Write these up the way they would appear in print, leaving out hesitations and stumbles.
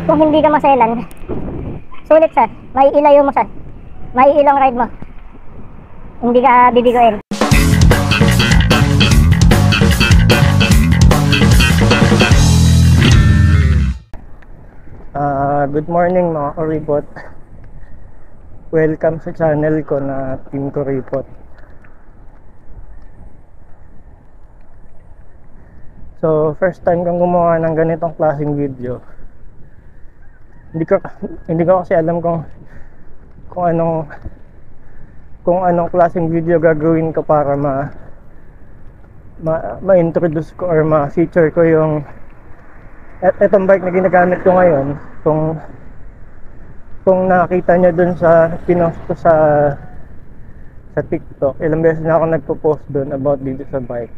Kung hindi ka maselan, sulit sir. May ilayo mo sir. May ilang ride mo. Hindi ka bibigoin. Good morning mga Kuripot. Welcome sa channel ko na Team Kuripot. So, first time kong gumawa ng ganitong klaseng video. Hindi ko kasi alam kung anong klaseng video gagawin ko para ma-introduce ko or ma-feature ko yung etong bike na ginagamit ko ngayon. Kung nakita nyo dun sa pinost ko sa TikTok, ilang beses na ako nagpo-post dun about dito sa bike.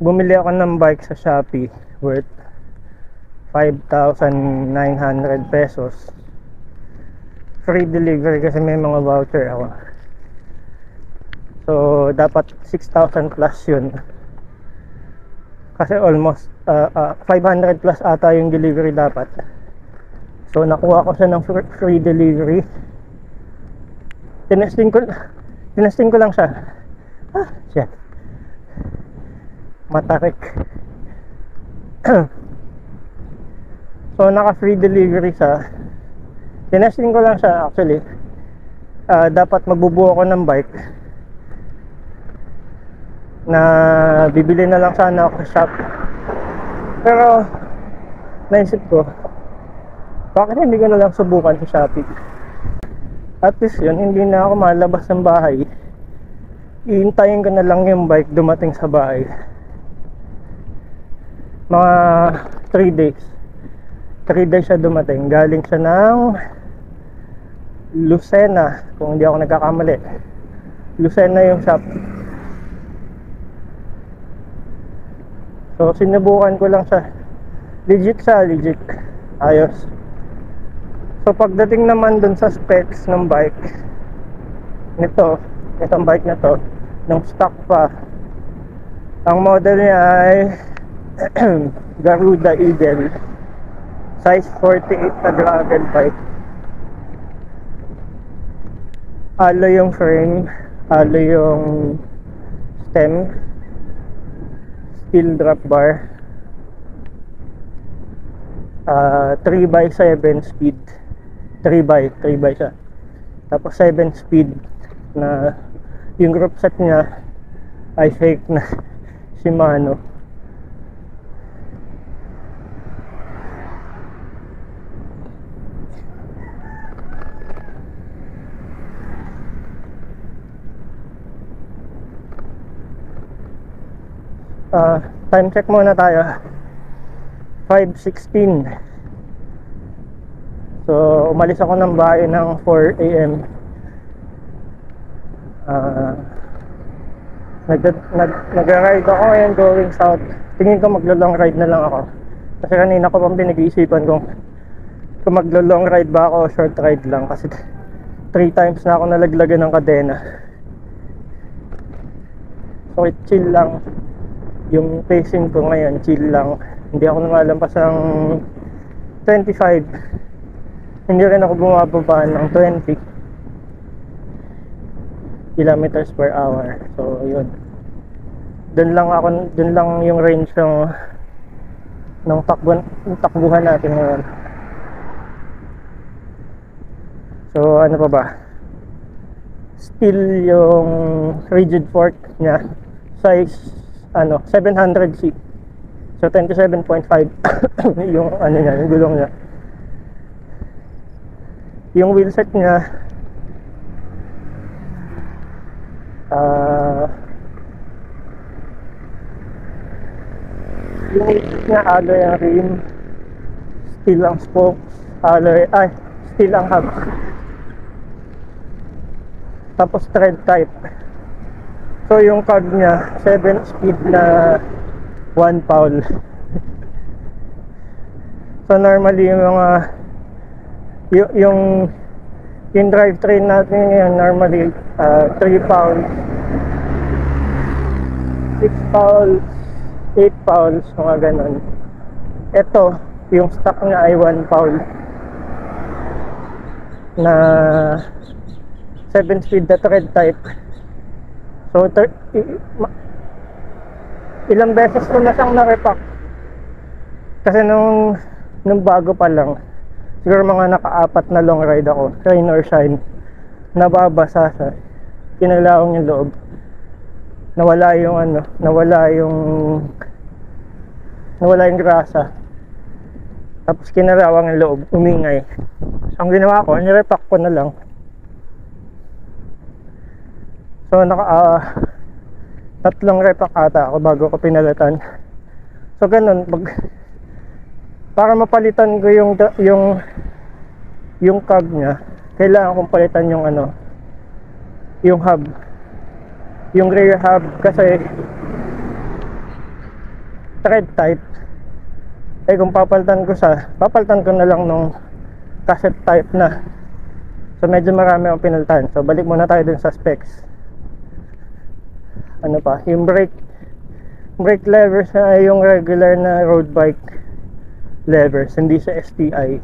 Bumili ako ng bike sa Shopee worth 5,900 pesos. Free delivery kasi may mga voucher ako. So dapat 6,000 plus yun. Kasi almost 500 plus ata yung delivery dapat. So nakuha ko siya ng free delivery. Tinesting ko lang siya. Shit. Matarik. So naka free delivery siya. Tinesting ko lang siya actually. Dapat magbubuo ako ng bike na bibili na lang sana ako sa shop. Pero naisip ko, bakit hindi ko na lang subukan sa Shopee? At least yun, hindi na ako malabas ng bahay. Iintayin ko na lang yung bike dumating sa bahay. Mga 3 days. 3 days siya dumating. Galing siya ng Lucena, kung hindi ako nagkakamali. Lucena yung shop. So sinubukan ko lang siya. Legit siya, legit. Ayos. So pagdating naman dun sa specs ng bike itong bike na to, ng stock pa, ang model niya ay Garuda Eagle, size 48 na gravel bike. Alloy yung frame, alloy yung stem, steel drop bar, 3x7 speed, 3x siya, tapos 7 speed na yung group set niya ay fake na Shimano. Time check muna tayo. 5:16. So umalis ako ng bahay ng 4 AM. Nag-ride ako ngayon going south. Tingin ko maglo-long ride na lang ako. Kasi kanina ko pang pinag-iisipan kung maglo-long ride ba ako o short ride lang. Kasi 3 times na ako nalaglagan ng kadena. So chill lang. Yung pacing ko ngayon, chill lang. Hindi ako lumalampas ng 25. Hindi rin ako bumababa ng 20 kilometers per hour. So yun, dun lang yung range ng takbuhan natin ngayon. So ano pa ba, still yung rigid fork nya, size 700C. So 27.5 yung niya, yung gulong niya. Yung wheelset niya yung wheelset niya, alloy ang rim, steel ang spokes, steel ang hub, tapos tread type. So yung cog niya 7 speed na 1 Paul. So normally yung mga yung drivetrain natin ngayon normally 3 pounds, 6 pounds, 8 pounds, mga ganon. Ito Yung stock niya ay 1 Paul na 7 speed na thread type. So ilang beses ko na siyang na-repack kasi nung bago pa lang, siguro mga naka-4 na long ride ako, rain or shine, nababasa siya, kinalawang yung loob, nawala yung grasa, tapos kinarawang yung loob, umingay. So ang ginawa ko, nirepack ko na lang. So tatlong repack ata ako bago ko pinalitan. So ganun, para mapalitan ko yung cog niya, kailangan kong palitan yung hub, yung rear hub, kasi thread type. Kung papalitan ko na lang nung cassette type na. So medyo marami akong pinalitan. So balik muna tayo dun sa specs. Ano pa, yung brake levers na yung regular na road bike levers, hindi siya STI,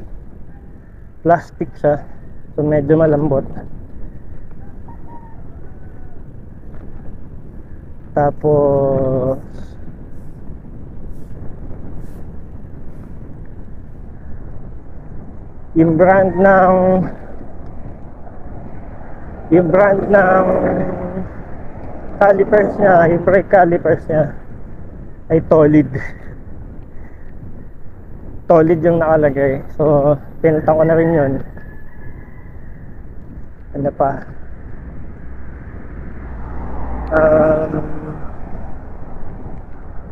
plastic siya, so medyo malambot. Tapos yung brand ng calipers niya, yung brake calipers niya ay Tolid yung nakalagay. So pinalitan ko na rin yun. Ano pa,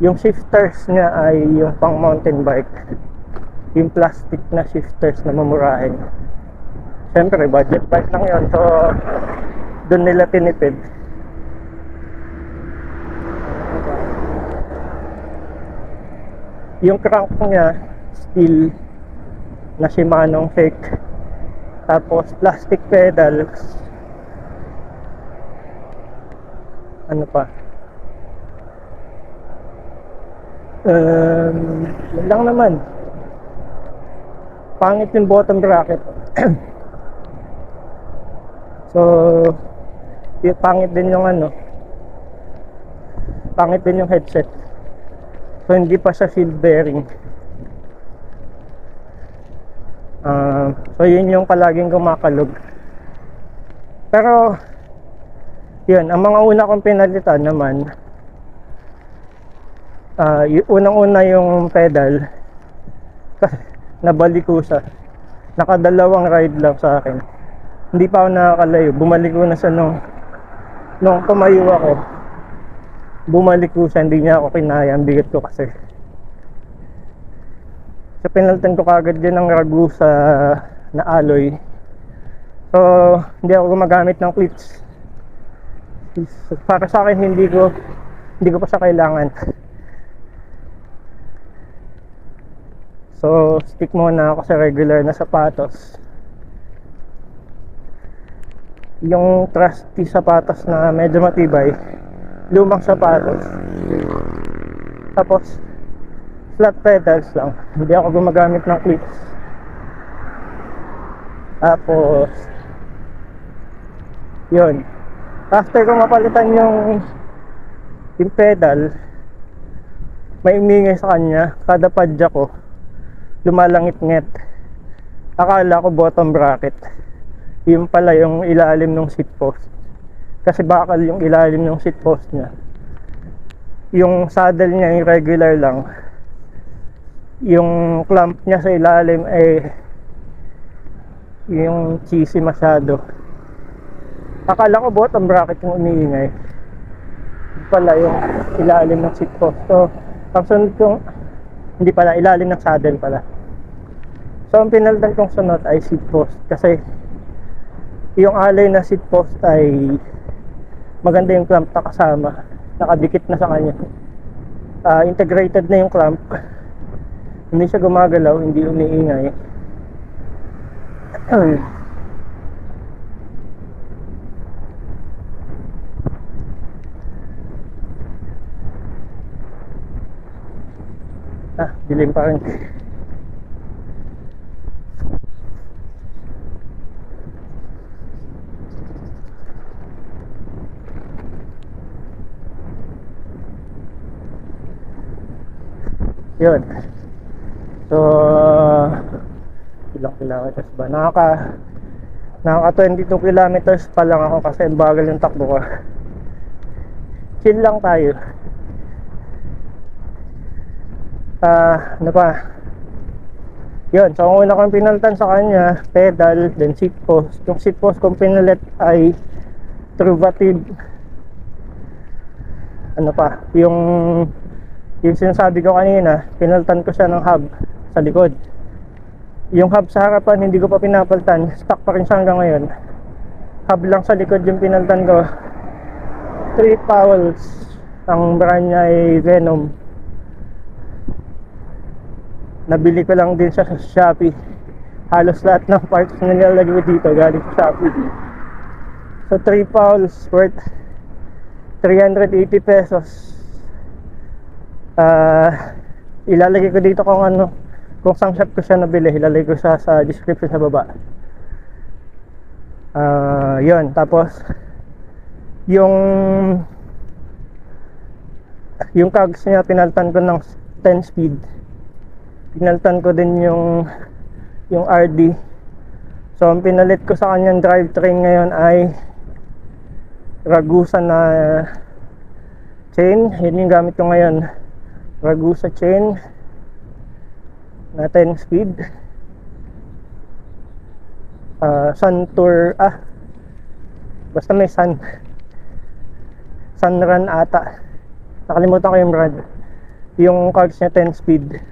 yung shifters niya ay yung pang mountain bike, yung plastic na shifters na mamurahin. Siyempre budget bike lang yun, so doon nila tinipid. Yung crank niya steel na Shimano fake, tapos plastic pedals. Ano pa, yun lang naman. Pangit yung bottom bracket. So pangit din yung headset. So hindi pa siya field bearing. So yun yung palaging kumakalog. Pero yun, ang mga una kong pinalitan naman, unang-una yung pedal, kasi nabaliko siya. Nakadalawang ride lang sa akin, hindi pa ako nakakalayo. Bumalik ko na siya nung tumayo ako. Bumalik ko siya, hindi niya ako kinaya, ang bigat ko kasi. So pinalitan ko kagad din ng Ragusa na alloy. So hindi ako gumagamit ng clips. Para sa akin hindi ko pa siya kailangan. So stick muna ako sa regular na sapatos. Yung trusty sapatos na medyo matibay, lumang sapatos. Tapos flat pedals lang, hindi ako gumagamit ng clips. Tapos yun, after ko mapalitan yung pedal, may umingay sa kanya. Kada padya ko lumalangit-ngit. Akala ko bottom bracket, yun pala yung ilalim ng seat post. Kasi bakal yung ilalim ng seat post niya. Yung saddle niya yung regular lang, yung clamp niya sa ilalim ay yung cheesy masyado. Akala ko bottom bracket yung umiingay, yun pala yung ilalim ng seat post. So ang sunod kong, hindi pala, ilalim ng saddle pala. So ang pinalitan kong sunod ay seat post, kasi yung alloy na seat post ay maganda yung clamp na kasama, nakadikit na sa kanya. Integrated na yung clamp, hindi siya gumagalaw, hindi umiingay. Dilim pa rin. Yun. So, ilang kilometers ba? Nakaka 22 kilometers pa lang ako kasi bagal yung takbo ko. Chill lang tayo. Ano pa? Yun, so ang una kong pinalitan sa kanya, pedal, then seat post. Yung seat post kong pinalit ay Truvative. Ano pa? Yung sinasabi ko kanina, pinalitan ko siya ng hub sa likod. Yung hub sa harapan, hindi ko pa pinapalitan. Stock pa rin siya hanggang ngayon. Hub lang sa likod yung pinalitan ko. 3 Powells. Ang brand niya ay Venom. Nabili ko lang din siya sa Shopee. Halos lahat ng parts na nilalagay ko dito galing sa Shopee. So 3 Powells worth 380 pesos. Ilalagay ko dito kung saan shop ko siya nabili. Ilalagay ko siya sa description sa baba. Yun, tapos yung cogs niya pinalitan ko ng 10 speed. Pinalitan ko din yung RD. So ang pinalit ko sa kanyang drivetrain ngayon ay Ragusa na chain. Yun yung gamit ko ngayon, Ragusa chain na 10 speed. Suntour, basta may Sunrun ata, nakalimutan ko yung brand. Yung cogs niya 10 speed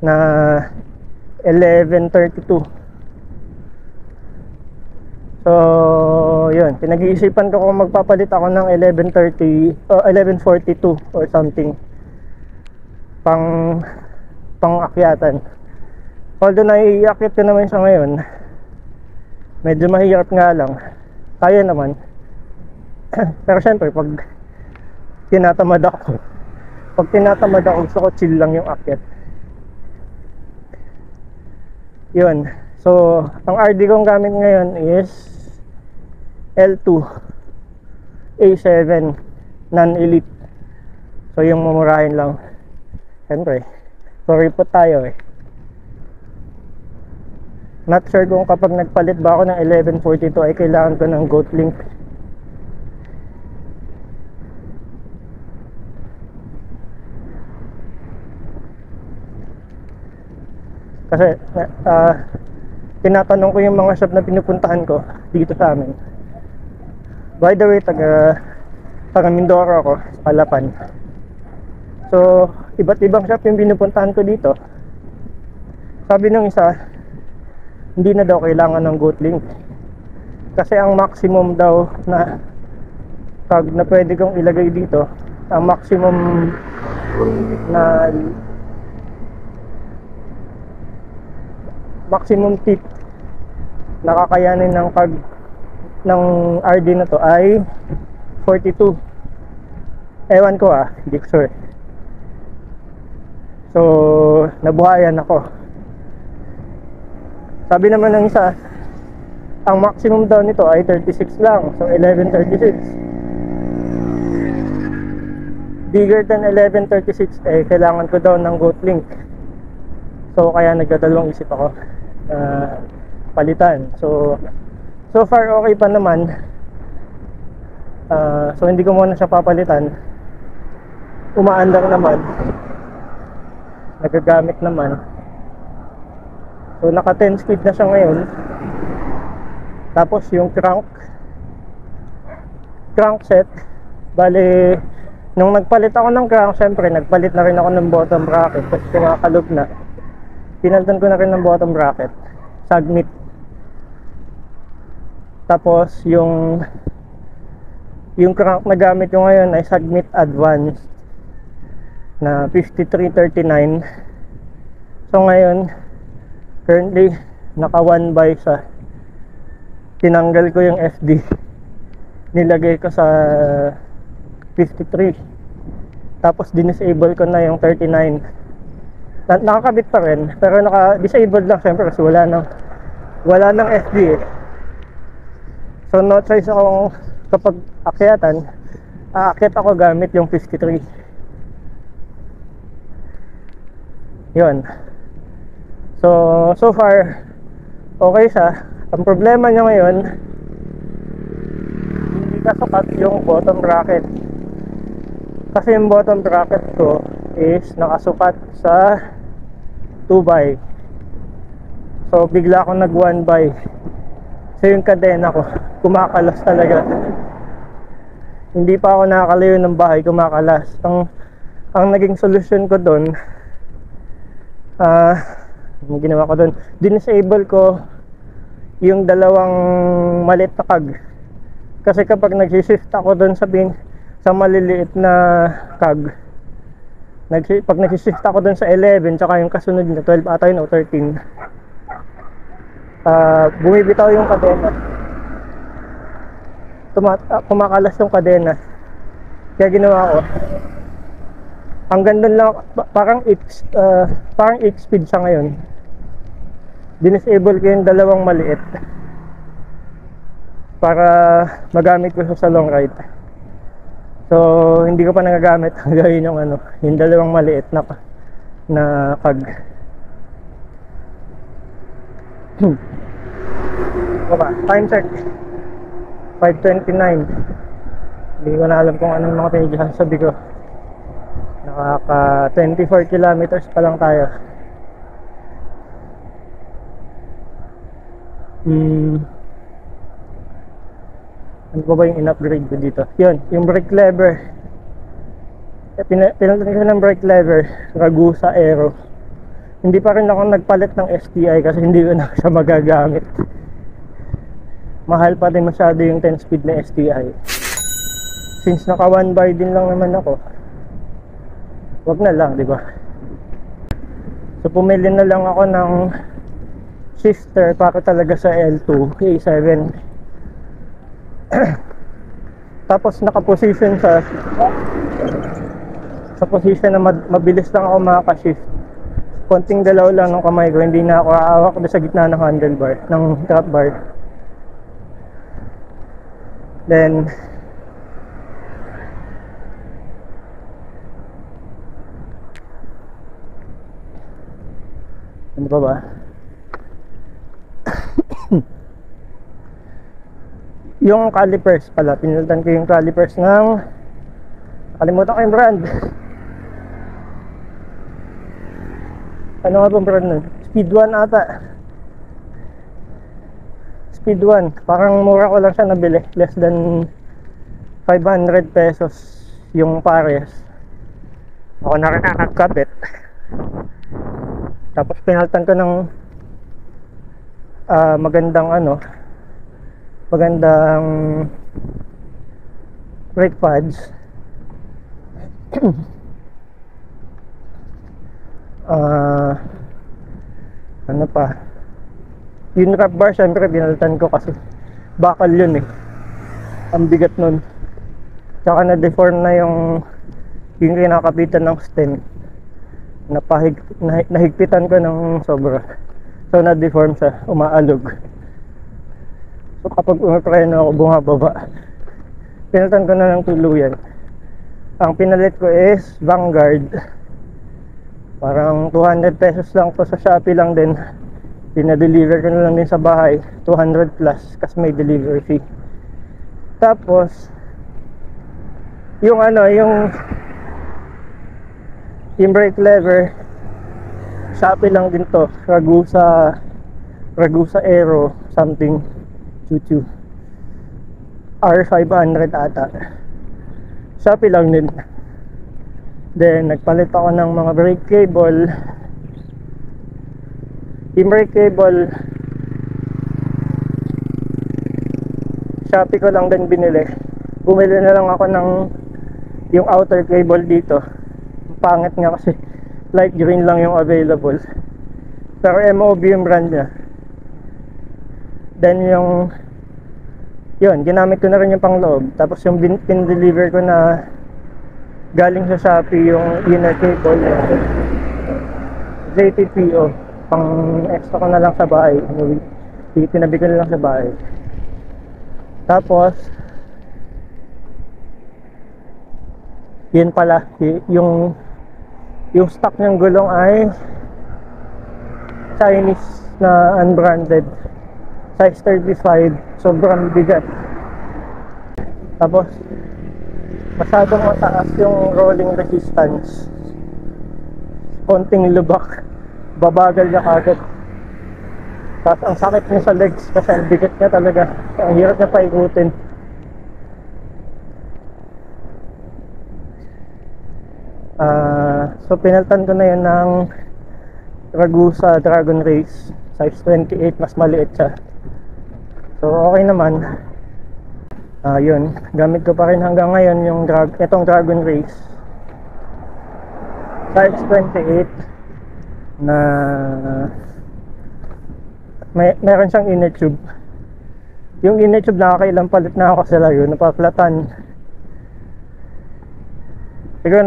na 1132. So yun, pinag-iisipan ko kung magpapalit ako ng 1130 o 1142 or something pang akyatan. Although naiakyat ko naman siya ngayon, medyo mahirap nga lang, kaya naman. Pero syempre pag tinatamad ako gusto ko chill lang yung akyat. Yun. So ang RD kong gamit ngayon is L2 A7 non-elite. So yung mumurahin lang. Siyempre, sorry po tayo eh. Not sure kung kapag nagpalit ba ako ng 1142 ay kailangan ko ng GoatLink. Kasi tinatanong ko yung mga shop na pinupuntahan ko dito sa amin. By the way, taga Mindoro ako, sa Calapan. So iba't ibang shop yung pinupuntahan ko dito. Sabi ng isa, hindi na daw kailangan ng GoatLink kasi ang maximum daw na tag na pwede kong ilagay dito, ang maximum tip nakakayanin ng card ng RD na to ay 42. Ewan ko hindi ko sure. So nabuhayan ako. Sabi naman ng isa, ang maximum daw nito ay 36 lang. So 1136. Bigger than 1136 kailangan ko daw ng GoatLink. So kaya nagdadalawang isip ako palitan. So far okay pa naman. So hindi ko muna siya papalitan. Umaandar naman, nagagamit naman. So naka 10 speed na siya ngayon. Tapos yung crankset, bale nung nagpalit ako ng crank, syempre nagpalit na rin ako ng bottom bracket kasi kumakalog na. Pinalitan ko na rin ng bottom bracket, Sagnit. Tapos yung crank na gamit ko ngayon ay Sagnit Advanced na 5339. So ngayon currently naka 1/by siya. Tinanggal ko yung FD, nilagay ko sa 53, tapos dinisable ko na yung 39. Nakakabit pa rin pero naka-disabled lang syempre kasi wala nang FD So no choice akong kapag aakyat ako gamit yung 53. Yun. So far, okay siya. Ang problema niya ngayon, hindi kasukat yung bottom bracket. Kasi yung bottom bracket ko is nakasukat sa 2x. So bigla akong nag 1x. So yung kadena ko, kumakalas talaga. Hindi pa ako nakakalayo ng bahay, kumakalas. Ang naging solusyon ko doon, yung ginawa ko doon, dinisable ko yung dalawang maliit na kag. Kasi kapag nag-shift ako doon sa maliliit na kag, pag nag-shift ako doon sa 11 tsaka yung kasunod na 12 ata yun o 13, bumibitaw yung kadena, kumakalas yung kadena. Kaya ginawa ko, hanggang doon lang, parang 8 speed siya ngayon. Dinisable ko yung dalawang maliit para magamit ko siya sa long ride. So hindi ko pa nagagamit hanggang yung dalawang maliit na kag. Time check 5:29. Hindi ko na alam kung anong mga pinagsasabi ko. Nakaka 24 kilometers pa lang tayo. Ano ba yung in-upgrade ko dito? Yun, yung brake lever. Pinalitan ko ng brake lever, Ragusa Aero. Hindi pa rin ako nagpalit ng STI kasi hindi ko na siya magagamit. Mahal pa din masyado yung 10 speed na STI. Since naka 1x din lang naman ako, wag na lang, di ba? So pumili na lang ako ng shifter para talaga sa L2 A7. Tapos naka-position sa position na mabilis lang ako makaka-shift. Konting galaw lang ng kamay ko, hindi na ako aawak sa gitna ng handlebar, ng trap bar. Then ano pa ba? Yung calipers pala, pinalitan ko yung calipers ng, kalimutan ko yung brand. Ano nga bang brand nun? Speed 1 ata. Speed 1, parang mura ko lang siya nabili, less than 500 pesos yung pares. Ako na rin ang nagkabit. Tapos pinalitan ko ng magandang brake pads. Ano pa, yung wrap bar syempre pinalitan ko kasi bakal yun eh, ang bigat nun. Tsaka na deform na yung kinakapitan ng stem, nahigpitan ko ng sobra, so na deform siya, umaalog. So kapag umipreno ako, bumababa. Pinalitan ko na ng tuluyan. Ang pinalit ko is Vanguard. Parang 200 pesos lang to, sa Shopee lang din. Pinadeliver ko na lang din sa bahay, 200 plus kasi may delivery fee. Tapos yung brake lever, Shopee lang din to, Ragusa Aero something, chuchu R500 ata. Shopee lang din. Then nagpalit ako ng mga brake cable. Yung brake cable, Shopee ko lang din binili. Bumili na lang ako ng yung outer cable dito. Pangit nga kasi light green lang yung available, pero MOB yung brand niya. Then yun, ginamit ko na rin yung pangloob. Tapos yung pin-deliver ko na galing sa Shopee, yung inner cable, JTPO, pang extra ko na lang sa bahay. Tinabi ko na lang sa bahay. Tapos yun pala, yung stock ng gulong ay Chinese na unbranded. Size 35, sobrang bigat. Tapos, masyadong mataas yung rolling resistance. Konting lubak, babagal niya kagad. Tapos ang sakit niya sa legs kasi ang bigat niya talaga. Ang hirap niya paikutin. So pinaltan ko na yun ng Ragusa Dragon Race size 28, mas maliit siya. So okay naman. Yun, gamit ko pa rin hanggang ngayon yung itong Dragon Race size 28 na meron siyang inner tube. Yung inner tube, nakakailang palit na ako sa layo, napaplatan. Siguro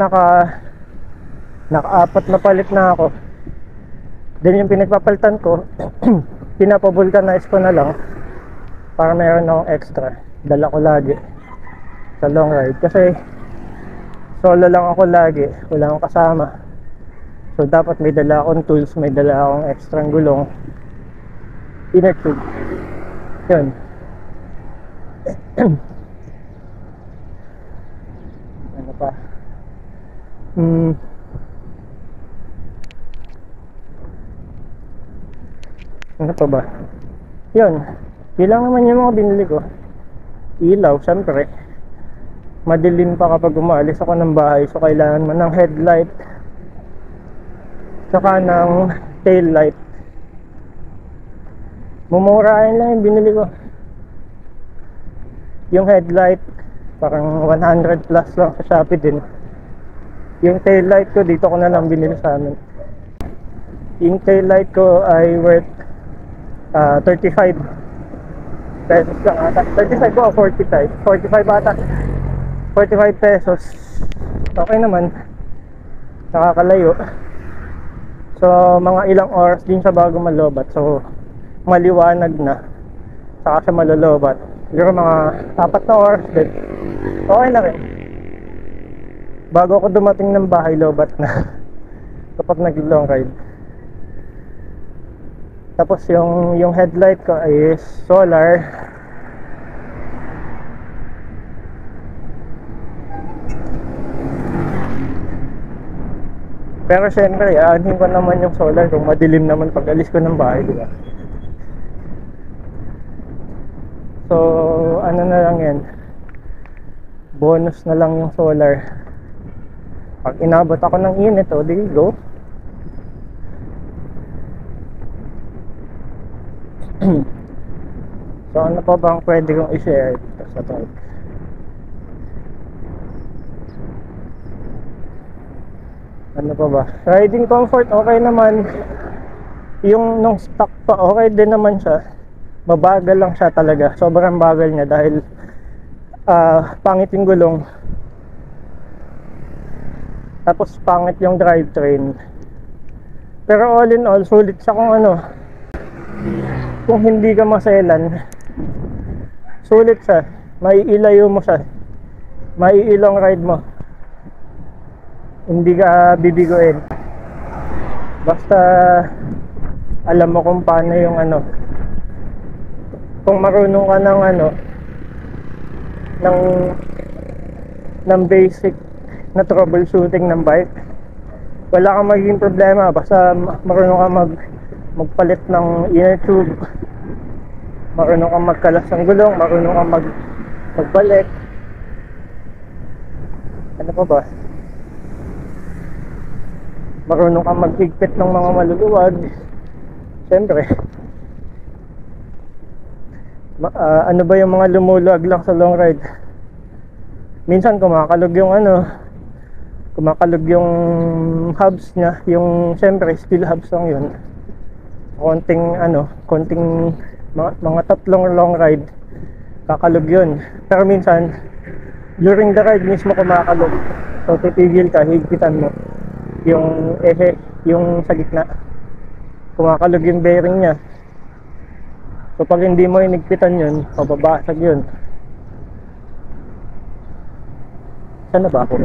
naka-apat na palit na ako. Then yung pinagpapalitan ko, pinapavulcanize ko na lang para meron akong extra. Dala ko lagi sa long ride kasi solo lang ako lagi, wala akong kasama. So dapat may dala akong tools, may dala akong extra gulong, inner tube. Yun. Ano pa? Ano pa ba? Yun. Ilang naman yung mga binili ko. Ilaw, syempre. Madilim pa kapag umalis ako ng bahay, so kailangan mo ng headlight saka ng tail light. Mumurahin lang yung binili ko. Yung headlight parang 100 plus lang sa Shopee din. Yung tail light ko dito ko na lang binili sa amin. Yung tail light ko ay worth 35 pesos lang ata. 35 o 45? 45 ata. 45 pesos. Okay naman. Nakakalayo. So mga ilang oras din siya bago malobat. So maliwanag na, saka siya malolobat. Siguro mga 4 na oras din. Okay na rin. Bago ako dumating ng bahay, lobat na. Kapag nag-long ride. Tapos yung headlight ko ay solar. Pero syempre, aanhin ko naman yung solar kung madilim naman pag alis ko ng bahay, diba? So, ano na lang yan, bonus na lang yung solar. Pag inabot ako ng init, o di go. So ano pa bang pwede kong i-share dito sa bike? Ano pa ba? Riding comfort, okay naman. Yung nung stock pa, okay din naman siya. Mabagal lang siya talaga. Sobrang bagal niya dahil pangit yung gulong. Tapos pangit yung drivetrain. Pero all in all, sulit siya kung ano, kung hindi ka maselan. Sulit siya. Maiilayo mo siya. Maiilong ride mo. Hindi ka bibiguin. Basta alam mo kung paano yung ano. Kung marunong ka ng ano, ng basic na troubleshooting ng bike, wala kang magiging problema. Basta marunong ka magpalit ng inner tube, marunong kang magkalas ng gulong, marunong kang magbalik. Ano pa ba? Marunong kang maghigpit ng mga maluluwag. Siyempre, ano ba yung mga lumuluwag lang sa long ride? Minsan kumakalog yung hubs niya, yung siyempre steel hubs lang yun. Konting mga tatlong long ride kakalog yun. Pero minsan during the ride mismo kumakalog, so titigil ka, higpitan mo yung ehe, yung sa gitna, kumakalog yung bearing niya. So pag hindi mo hinigpitan yun, mababasag yun. Saan na ba ako?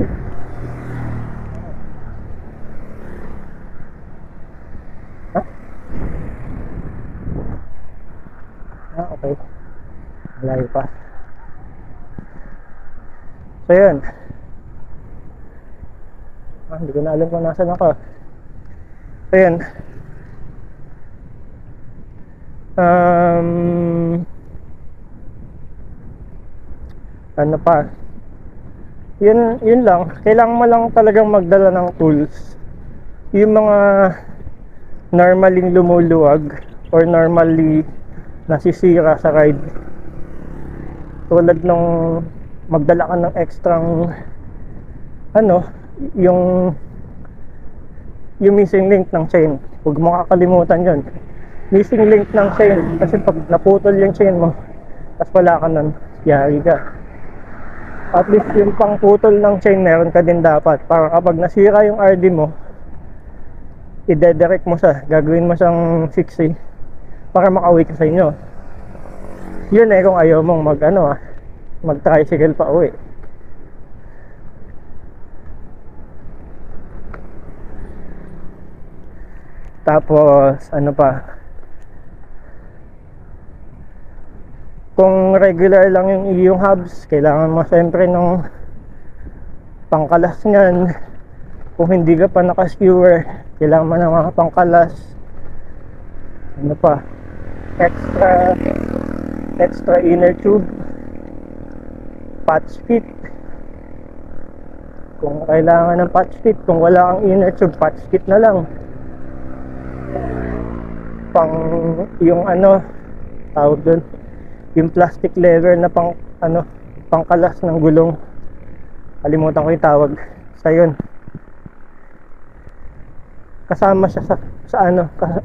Ha? Malayo pa. So yun. Hindi ko na alam kung nasan ako. So yun. Ano pa? Yun lang. Kailangan mo lang talagang magdala ng tools. Yung mga normaling lumuluwag or normally nasisira sa ride. Tulad nung magdala ka ng extrang yung missing link ng chain. Huwag mo kakalimutan yun. Missing link ng chain. Kasi pag naputol yung chain mo, tapos wala ka nun, yari ka. At least yung pang putol ng chain meron ka din dapat. Para kapag nasira yung RD mo, i-redirect mo siya. Gagawin mo siyang fixie para makauwi ka sa inyo. Yun kung ayaw mong mag-tricycle pa uwi. Tapos ano pa, kung regular lang yung iyong hubs, kailangan mo siyempre ng pangkalas nyan. Kung hindi ka pa naka-skewer, kailangan mo ng mga pangkalas. Ano pa, extra inner tube, patch fit. Kung kailangan ng patch fit, kung wala kang inner tube, patch fit na lang. Pang yung tawag doon, yung plastic lever na pangkalas ng gulong. Kalimutan ko yung tawag sa yun. Kasama siya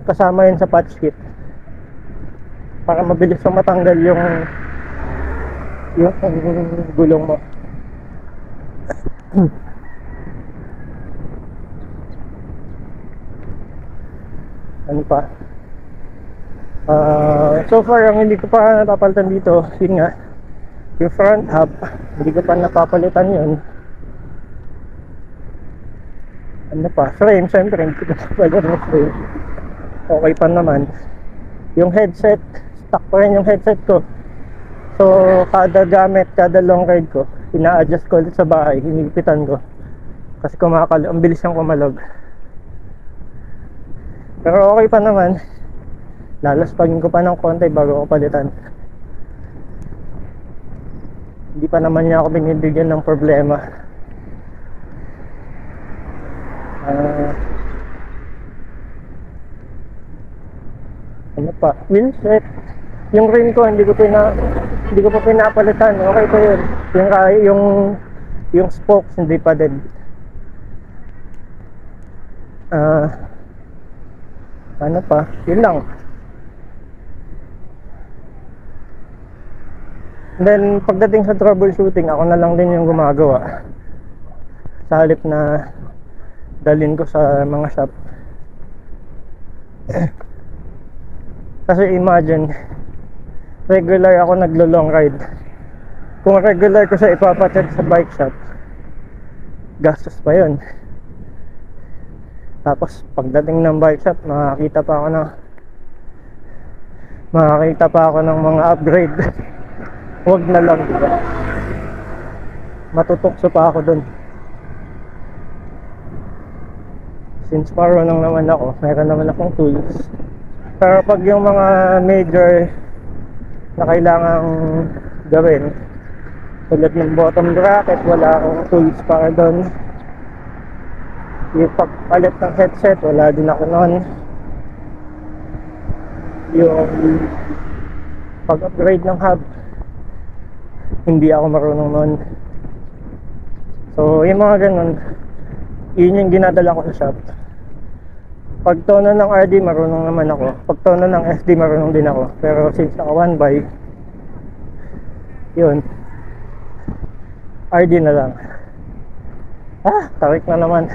kasama yun sa patch kit para mabilis na matanggal yung gulong mo. Ano pa? So far ang hindi ko pa napapalitan dito, yun nga, yung front hub, hindi ko pa napapalitan yun. Ano pa? Frame, syempre hindi ko napapalitan yung frame. Okay pa naman. Yung headset, stock pa rin yung headset ko. So kada gamit, kada long ride ko, ina-adjust ko ulit sa bahay, hinipitan ko. Kasi ang bilis yung kumalog. Pero okay pa naman. Lalaspagin ko pa ng konti bago ko palitan. Hindi pa naman niya ako binibigyan ng problema. Ano pa? Wheelset. Yung rim ko hindi ko pa pinapalitan. Okay pa yun. Yung spokes hindi pa din. Ano pa? Yun lang. Then pagdating sa troubleshooting, ako na lang din yung gumagawa. Sa halip na dalhin ko sa mga shop. Kasi imagine, regular ako naglo-long ride. Kung regular ko siya ipapacheck sa bike shop, gastos pa yun. Tapos pagdating ng bike shop, makakita pa ako ng mga upgrade. Huwag na lang, matutokso pa ako dun. Since marunong naman ako, meron naman akong tools. Pero pag yung mga major na kailangang gawin, tulad ng bottom bracket, wala akong tools para dun. Yung pagpalit ng headset, wala din ako nun. Yung pag-upgrade ng hub, hindi ako marunong nun. So yung mga ganun, yun yung ginadala ko sa shop. Pag tono ng RD, marunong naman ako. Pag tono ng SD, marunong din ako. Pero since naka 1x, yun, RD na lang. Tarik na naman.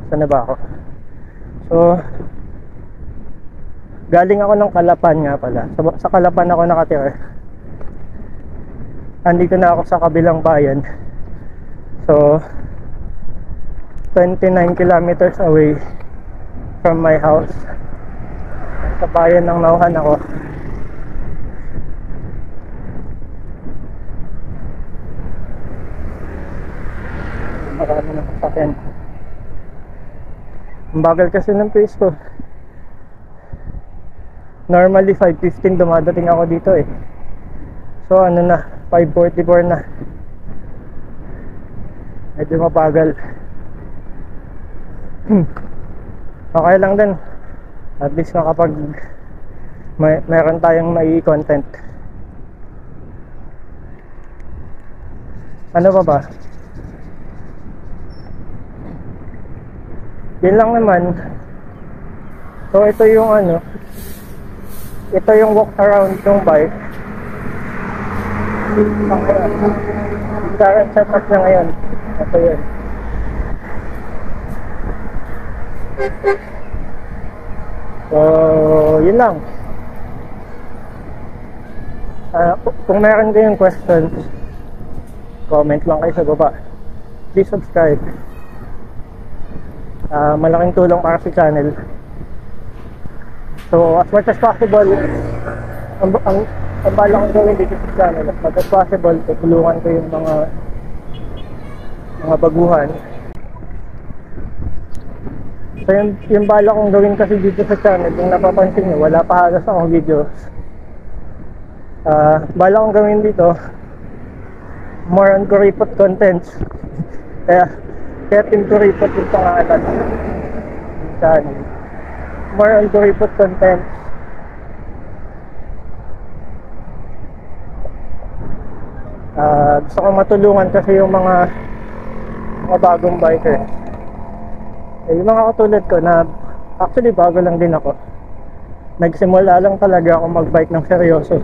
Saan na ba ako? So galing ako ng Calapan nga pala. Sa Calapan ako nakatira. Andito na ako sa kabilang bayan. So 29 kilometers away from my house. Sa bayan ng Nauhan ako. Marami ng sasakyan. Ang bagal kasi ng pace ko. Normally 5:15 dumadating ako dito eh. So ano na, 5:44 na. Medyo mabagal. Okay lang din. At least nakapag meron tayong mai-content. Ano pa ba? Yun lang naman. So ito yung ano, ito yung walk around ng bike. Current setup na ngayon. Ito yun. So yun lang. Kung meron kayong questions, comment lang kayo sa baba. Please subscribe. Malaking tulong para sa channel. So as much as possible, ang bala kong gawin dito sa channel, as much as possible, tutulungan ko yung mga baguhan. So yung bala kong gawin kasi dito sa channel, kung napapansin nyo, wala pa halos akong videos. Bala kong gawin dito, more on kuripot contents. Kaya Team Kuripot yung pangalan ng channel. More on kuripot contents. Gusto ko matulungan kasi yung mga bagong biker. Yung mga katulad ko na actually bago lang din ako. Nagsimula lang talaga ako magbike ng seryoso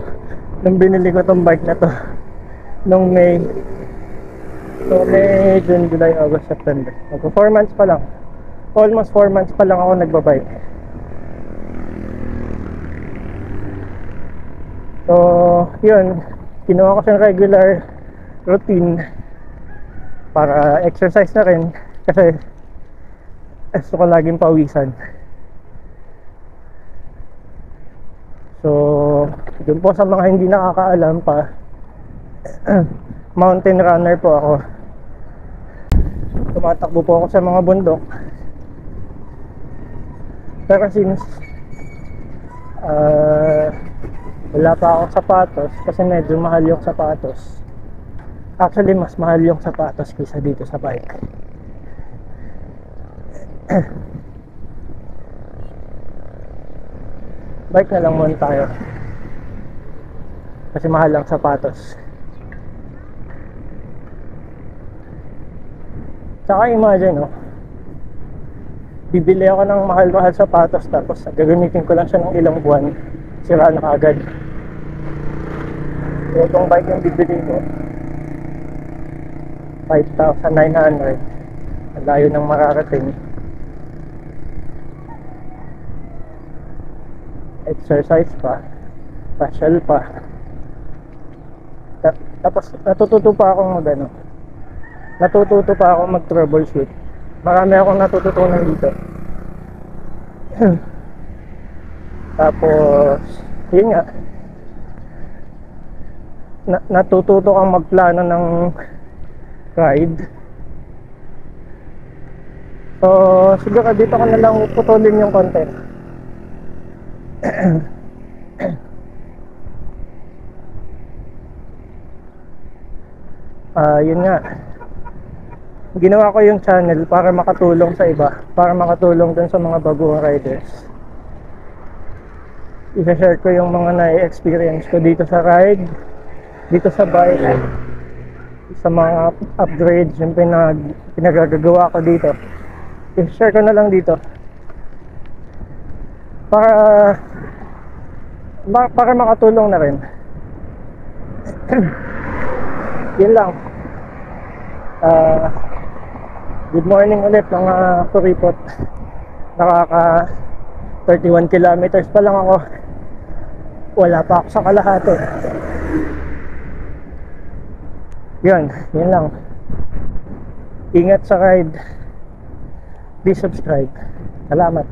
nung binili ko tong bike na to nung May. So May, June, July, August, September. 4 months pa lang. Almost 4 months pa lang ako nagbabike. So yun, kinuha ko siyang regular routine para exercise na rin kasi gusto ko laging pawisan. So dun po sa mga hindi nakakaalam pa, mountain runner po ako. Tumatakbo po ako sa mga bundok. Pero since wala pa akong sapatos kasi medyo mahal yung sapatos. Actually mas mahal yung sapatos kaysa dito sa bike. Bike na lang muna tayo kasi mahal ang sapatos. Tsaka imagine, bibili ako ng mahal-mahal sapatos tapos gagamitin ko lang siya ng ilang buwan, sira na kaagad. So itong bike yung bibili ko, 5,900. Ang layo ng mararating. Exercise pa, pasyal pa. Tapos natututo pa akong mag-troubleshoot. Marami akong natututunan dito. Tapos yun nga, natututo kang magplano ng ride. So siguro dito ko na lang putulin yung content. Yun nga, ginawa ko yung channel para makatulong sa iba, para makatulong dun sa mga baguhang riders. I-share ko yung mga na-experience ko dito sa ride, dito sa bike, sa mga upgrades yung pinagagawa ko dito. I-share ko na lang dito para makatulong na rin. Yun lang. Good morning ulit mga kuripot. Nakaka 31 kilometers pa lang ako. Wala pa ako sa kalahati. Yun lang. Ingat sa ride. Please subscribe. Salamat.